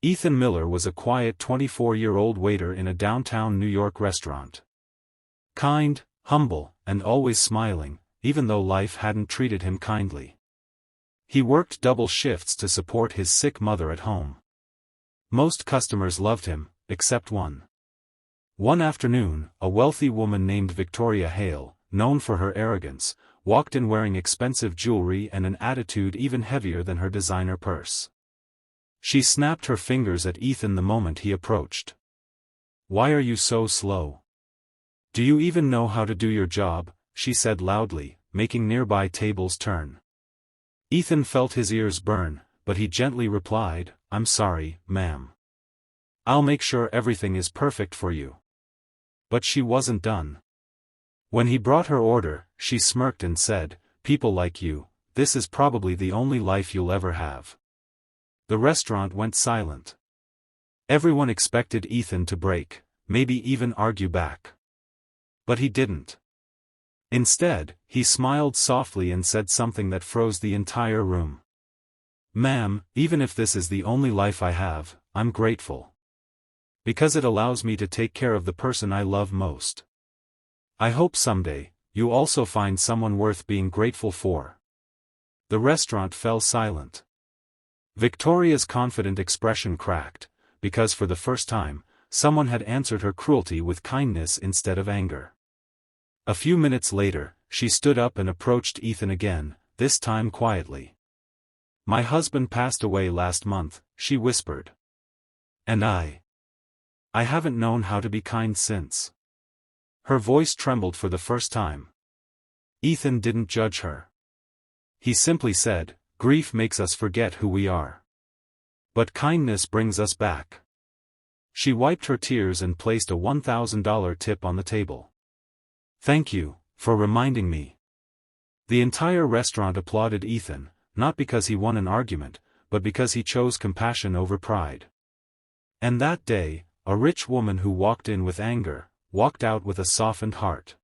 Ethan Miller was a quiet 24-year-old waiter in a downtown New York restaurant. Kind, humble, and always smiling, even though life hadn't treated him kindly. He worked double shifts to support his sick mother at home. Most customers loved him, except one. One afternoon, a wealthy woman named Victoria Hale, known for her arrogance, walked in wearing expensive jewelry and an attitude even heavier than her designer purse. She snapped her fingers at Ethan the moment he approached. "Why are you so slow? Do you even know how to do your job?" she said loudly, making nearby tables turn. Ethan felt his ears burn, but he gently replied, "I'm sorry, ma'am. I'll make sure everything is perfect for you." But she wasn't done. When he brought her order, she smirked and said, "People like you, this is probably the only life you'll ever have." The restaurant went silent. Everyone expected Ethan to break, maybe even argue back. But he didn't. Instead, he smiled softly and said something that froze the entire room. "Ma'am, even if this is the only life I have, I'm grateful. Because it allows me to take care of the person I love most. I hope someday, you also find someone worth being grateful for." The restaurant fell silent. Victoria's confident expression cracked, because for the first time, someone had answered her cruelty with kindness instead of anger. A few minutes later, she stood up and approached Ethan again, this time quietly. "My husband passed away last month," she whispered. "And I haven't known how to be kind since." Her voice trembled for the first time. Ethan didn't judge her. He simply said, "Grief makes us forget who we are. But kindness brings us back." She wiped her tears and placed a $1,000 tip on the table. "Thank you, for reminding me." The entire restaurant applauded Ethan, not because he won an argument, but because he chose compassion over pride. And that day, a rich woman who walked in with anger, walked out with a softened heart.